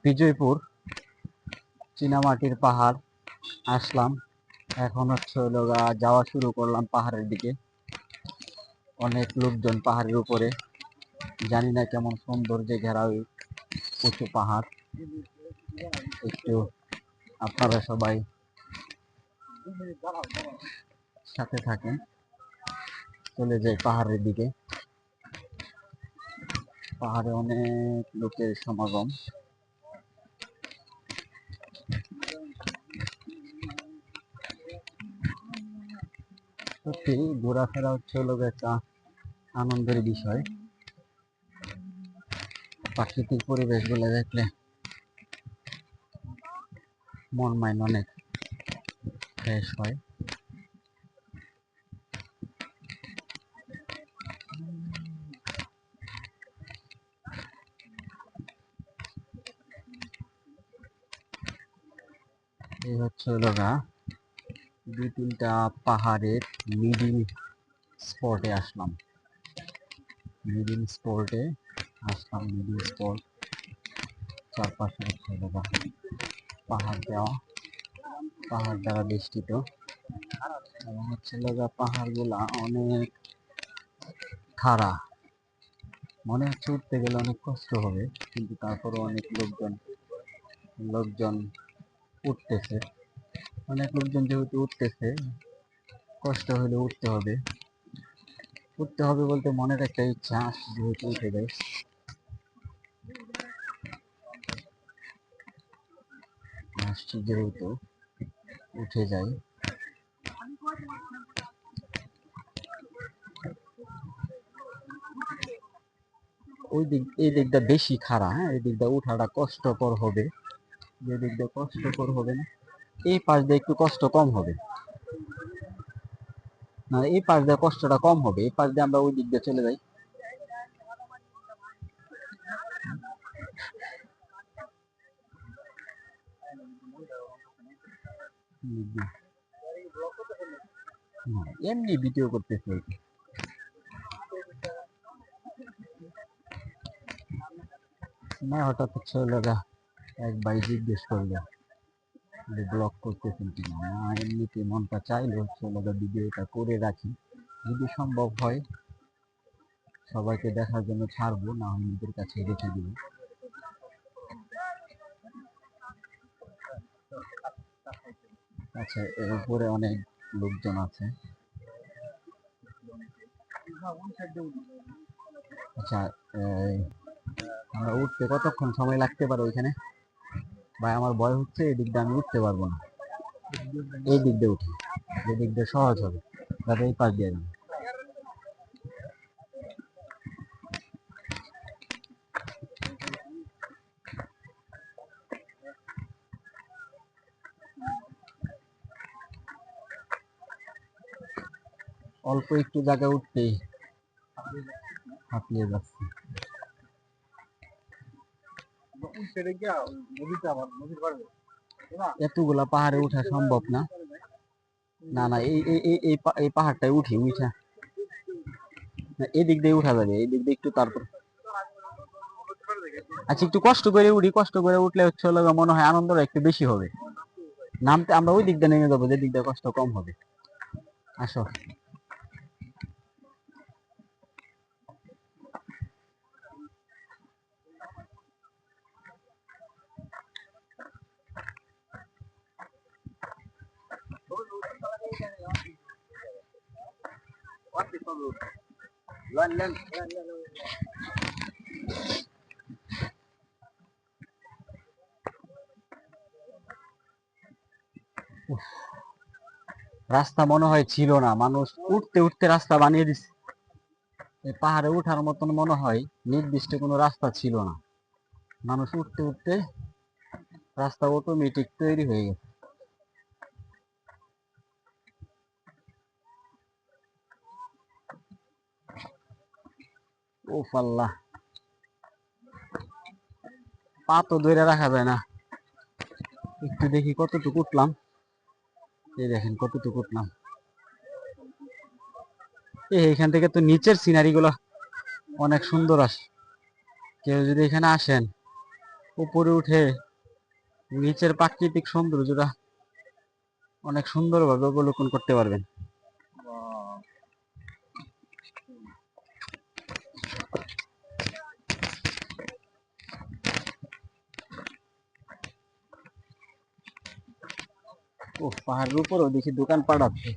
বিজয়পুর চীনামাটির পাহাড় আসলাম। এখন হচ্ছে যাওয়া শুরু করলাম পাহাড়ের দিকে। অনেক লোকজন পাহাড়ের উপরে, জানি না কেমন সৌন্দর্যে ঘেরা ওই উঁচু পাহাড়। একটু আপনারা সবাই সাথে থাকেন, চলে যাই পাহাড়ের দিকে। পাহাড়ে অনেক লোকের সমাগম। সত্যি ঘোরাফেরা হচ্ছে একটা আনন্দের বিষয়। প্রাকৃতিক পরিবেশ গুলো দেখলে মন মাইন্ড অনেক ফ্রেশ হয়। এই হচ্ছে দুই তিনটা পাহাড়ের মিডিল স্পটে আসলাম। মিডিল স্পট চারপাশে হচ্ছে পাহাড় দ্বারা বেষ্টিত, এবং হচ্ছে পাহাড় গুলা অনেক খাড়া। মনে হচ্ছে উঠতে গেলে অনেক কষ্ট হবে, কিন্তু তারপরে অনেক লোকজন উঠতেছে। অনেক লোকজন যেহেতু উঠতেছে, কষ্ট হলে উঠতে হবে বলতে মনের একটা ইচ্ছা, যেহেতু উঠে যায়। আসছি যেহেতু উঠে যাই। এই দিকটা বেশি খাড়া, হ্যাঁ, এই দিকটা উঠাটা কষ্টকর হবে। যে দিকটা কষ্টকর হবে না, এই পাশ দিয়ে একটু কষ্ট কম হবে। না, এই পাশ দিয়ে কষ্টটা কম হবে, এই পাশ দিয়ে আমরা ওই দিক দিয়ে চলে যাই। এমনি ভিডিও করতেছে না, হঠাৎ হচ্ছে এক ভাই জিজ্ঞেস করলো ব্লগ করতেছেন কিনা। না, এমনিতে মনটা চাইলে হচ্ছে ভিডিওটা করে রাখি, যদি সম্ভব হয় সবাইকে দেখার জন্য ছাড়বো, না হলে নিজের কাছে রেখে দিব। আচ্ছা, এর উপরে অনেক লোকজন আছে। আচ্ছা, আমরা উঠতে কতক্ষণ সময় লাগতে পারে ওইখানে? ভাই, আমার ভয় হচ্ছে এই দিক দিয়ে আমি উঠতে পারবো না। এই দিক দিয়ে উঠি, যে দিক দিয়ে সহজ হবে, যাতে এই পাশ দিয়ে যাবে। অল্প একটু জায়গা উঠতেই হাঁপিয়ে যাচ্ছে। এতগুলা পাহাড়ে উঠা সম্ভব না। না না, এই পাহাড়টাই উঠা না, এদিক দিয়ে উঠা যাবে, এই দিক দিয়ে একটু তারপর। আচ্ছা, একটু কষ্ট করে উঠি, কষ্ট করে উঠলে হচ্ছে মনে হয় আনন্দটা একটু বেশি হবে। নামতে আমরা ওই দিক দিয়ে নেমে যাবো, যে দিক দিয়ে কষ্ট কম হবে। আসো। রাস্তা মনে হয় ছিল না, মানুষ উঠতে উঠতে রাস্তা বানিয়ে দিচ্ছে। এই পাহাড়ে উঠার মতন মনে হয় নির্দিষ্ট কোনো রাস্তা ছিল না, মানুষ উঠতে উঠতে রাস্তা অটোমেটিক তৈরি হয়ে গেছে। ও পাল্লা, পা তো ধরে রাখা যায় না। একটু দেখি কতটুকু উঠলাম। এই দেখেন কতটুকু উঠলাম। এইখান থেকে তো নিচের সিনারি গুলো অনেক সুন্দর আসে। কেউ যদি এখানে আসেন উপরে উঠে নিচের প্রাকৃতিক সৌন্দর্যটা অনেক সুন্দরভাবে অবলোকন করতে পারবেন। ও পাহাড়ের উপরেও দেখি দোকানপাট আছে।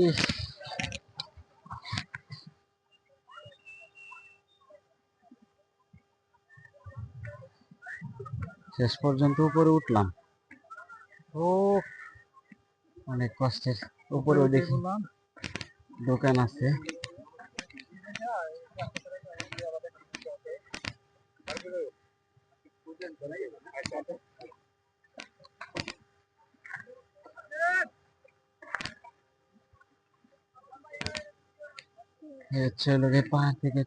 ইস, শেষ পর্যন্ত উপরে উঠলাম। ও অনেক কষ্টের। উপরেও দেখি দোকান আছে। পাহাড় থেকে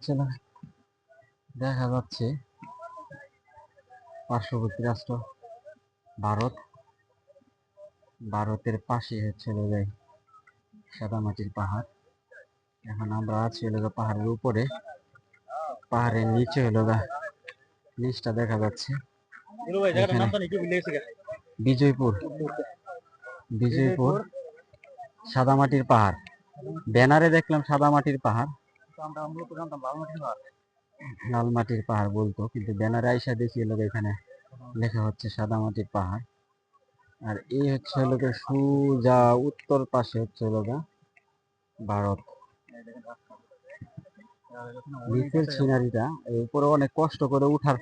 দেখা যাচ্ছে পার্শ্ববর্তী রাষ্ট্র ভারত। ভারতের পাশে সাদামাটির পাহাড়। এখন আমরা আছি পাহাড়ের উপরে। পাহাড়ের নিচে নিচটা দেখা যাচ্ছে বিজয়পুর। বিজয়পুর সাদামাটির পাহাড়। ব্যানারে দেখলাম সাদামাটির পাহাড়, লালমাটির পাহাড় বলতো, কিন্তু ব্যানারে আইসা দেখি এখানে লেখা হচ্ছে সাদামাটির পাহাড়। আর এই হচ্ছে সোজা উত্তর পাশে হচ্ছে ভারত। নিচের সিনারিটা, উপরে অনেক কষ্ট করে উঠার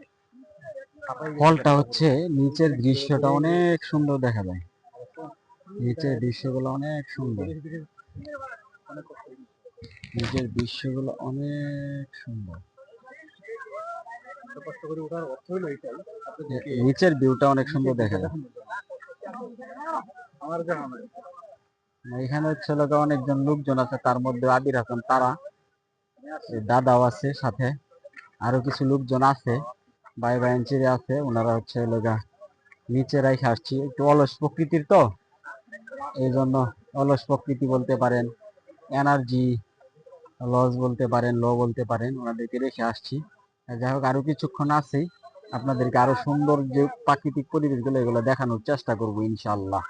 ফলটা হচ্ছে নিচের দৃশ্যটা অনেক সুন্দর দেখা যায়। নিচের দৃশ্যগুলো অনেক সুন্দর। নিচের দৃশ্যগুলো অনেক সুন্দর। নিচের ভিউটা অনেক সুন্দর দেখা যায়। এখানে হচ্ছে অনেকজন লোকজন আছে, তার মধ্যে আবির হাসান তারা, দাদাও আছে সাথে, আরো কিছু লোকজন আছে, ভাই ভাইয়ের আছে। ওনারা হচ্ছে নিচে রাইখে আসছি। একটু অলস প্রকৃতির তো, এই জন্য অলস প্রকৃতি বলতে পারেন, এনার্জি লস বলতে পারেন, লো বলতে পারেন, ওনাদেরকে রেখে আসছি। যাই হোক, আরো কিছুক্ষণ আছেই, আপনাদেরকে আরো সুন্দর যে প্রাকৃতিক পরিবেশগুলো এগুলো দেখানোর চেষ্টা করবো ইনশাআল্লাহ।